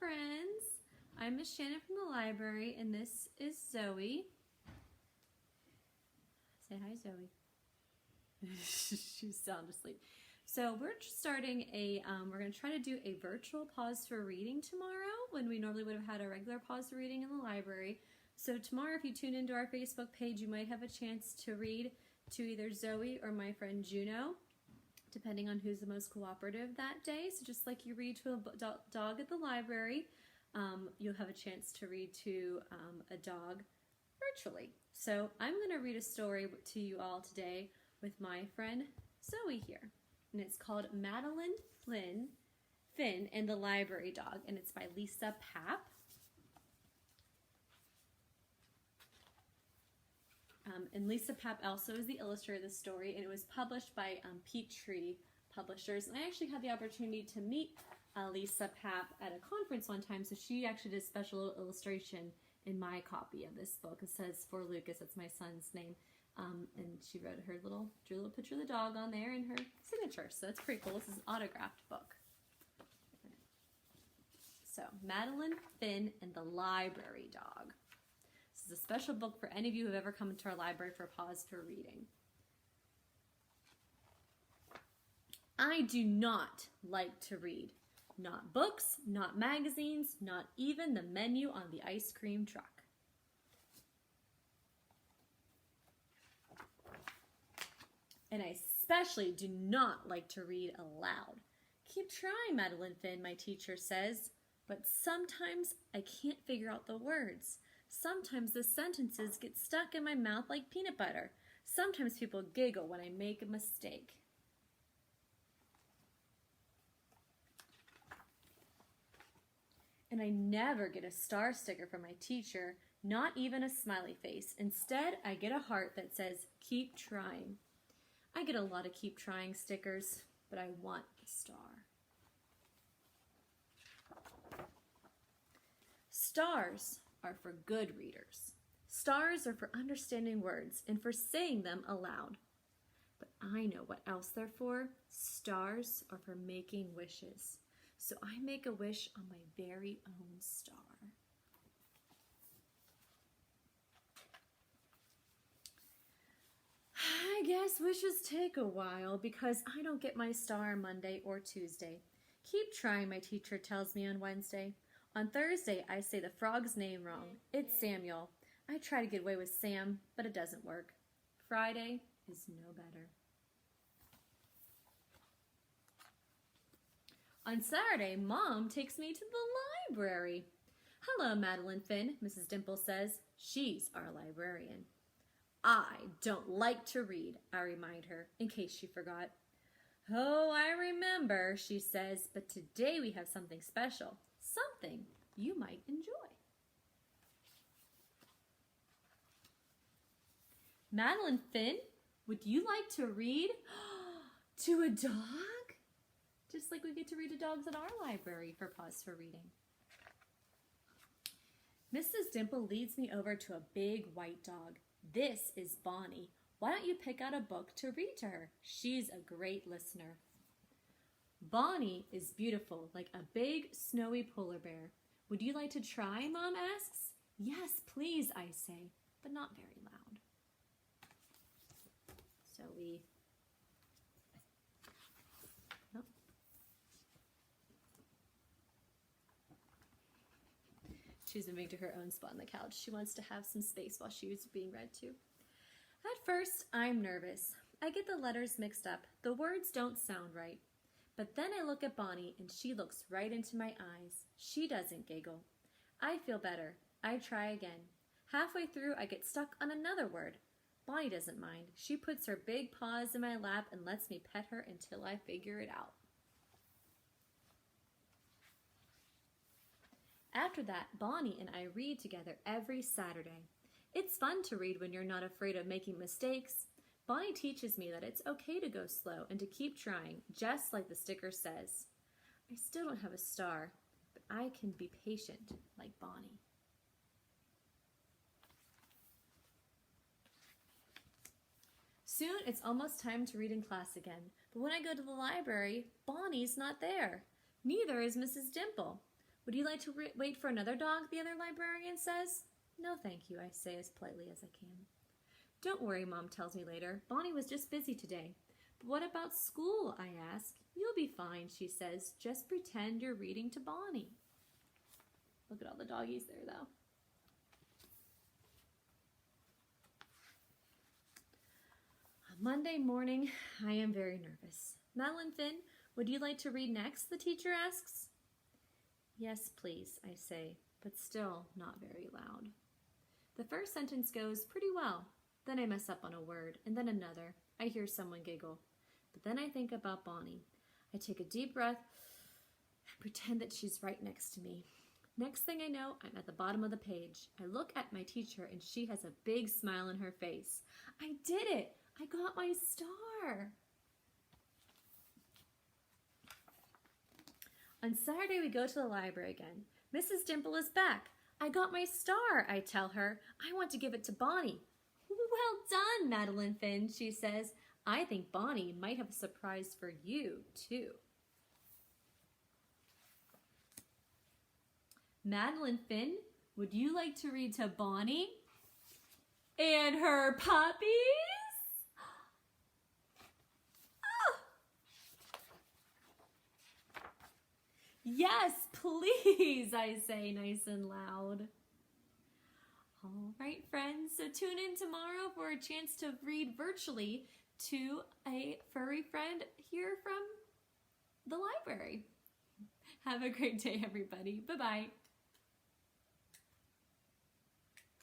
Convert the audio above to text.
friends. I'm Miss Shannon from the library, and this is Zoe. Say hi, Zoe. She's sound asleep. So we're starting we're going to try to do a virtual pause for reading tomorrow when we normally would have had a regular pause for reading in the library. So tomorrow, if you tune into our Facebook page, you might have a chance to read to either Zoe or my friend Juno, depending on who's the most cooperative that day. So just like you read to a dog at the library, you'll have a chance to read to a dog virtually. So I'm going to read a story to you all today with my friend Zoe here. And it's called Madeline Finn and the Library Dog, and it's by Lisa Papp. And Lisa Papp also is the illustrator of the story, and it was published by Peachtree Publishers. And I actually had the opportunity to meet Lisa Papp at a conference one time, so she actually did a special illustration in my copy of this book. It says for Lucas, that's my son's name, and she wrote drew a little picture of the dog on there and her signature, so that's pretty cool. This is an autographed book. So, Madeline Finn and the Library Dog. This is a special book for any of you who have ever come into our library for a pause for reading. I do not like to read. Not books, not magazines, not even the menu on the ice cream truck. And I especially do not like to read aloud. Keep trying, Madeline Finn, my teacher says, but sometimes I can't figure out the words. Sometimes the sentences get stuck in my mouth like peanut butter. Sometimes people giggle when I make a mistake. And I never get a star sticker from my teacher, not even a smiley face. Instead, I get a heart that says, keep trying. I get a lot of keep trying stickers, but I want the star. Stars are for good readers. Stars are for understanding words and for saying them aloud. But I know what else they're for. Stars are for making wishes. So I make a wish on my very own star. I guess wishes take a while because I don't get my star Monday or Tuesday. Keep trying, my teacher tells me on Wednesday. On Thursday, I say the frog's name wrong. It's Samuel. I try to get away with Sam, but it doesn't work. Friday is no better. On Saturday, Mom takes me to the library. Hello, Madeline Finn, Mrs. Dimple says. She's our librarian. I don't like to read, I remind her, in case she forgot. Oh, I remember, she says, but today we have something special, something you might enjoy. Madeline Finn, would you like to read to a dog? Just like we get to read to dogs at our library for Pause for Reading. Mrs. Dimple leads me over to a big white dog. This is Bonnie. Why don't you pick out a book to read to her? She's a great listener. Bonnie is beautiful, like a big, snowy polar bear. Would you like to try, Mom asks. Yes, please, I say, but not very loud. So we... Oh. She's moving to her own spot on the couch. She wants to have some space while she was being read to. At first, I'm nervous. I get the letters mixed up. The words don't sound right. But then I look at Bonnie, and she looks right into my eyes. She doesn't giggle. I feel better. I try again. Halfway through, I get stuck on another word. Bonnie doesn't mind. She puts her big paws in my lap and lets me pet her until I figure it out. After that, Bonnie and I read together every Saturday. It's fun to read when you're not afraid of making mistakes. Bonnie teaches me that it's okay to go slow and to keep trying, just like the sticker says. I still don't have a star, but I can be patient like Bonnie. Soon it's almost time to read in class again, but when I go to the library, Bonnie's not there. Neither is Mrs. Dimple. Would you like to wait for another dog? The other librarian says. No, thank you, I say as politely as I can. Don't worry, Mom tells me later. Bonnie was just busy today. But what about school, I ask. You'll be fine, she says. Just pretend you're reading to Bonnie. Look at all the doggies there, though. On Monday morning, I am very nervous. Madeline Finn, would you like to read next? The teacher asks. Yes, please, I say, but still not very loud. The first sentence goes pretty well. Then I mess up on a word, and then another. I hear someone giggle. But then I think about Bonnie. I take a deep breath and pretend that she's right next to me. Next thing I know, I'm at the bottom of the page. I look at my teacher, and she has a big smile on her face. I did it! I got my star! On Saturday, we go to the library again. Mrs. Dimple is back. I got my star, I tell her. I want to give it to Bonnie. Well done, Madeline Finn, she says. I think Bonnie might have a surprise for you, too. Madeline Finn, would you like to read to Bonnie and her puppies? Yes, please, I say nice and loud. All right, friends, so tune in tomorrow for a chance to read virtually to a furry friend here from the library. Have a great day, everybody. Bye-bye.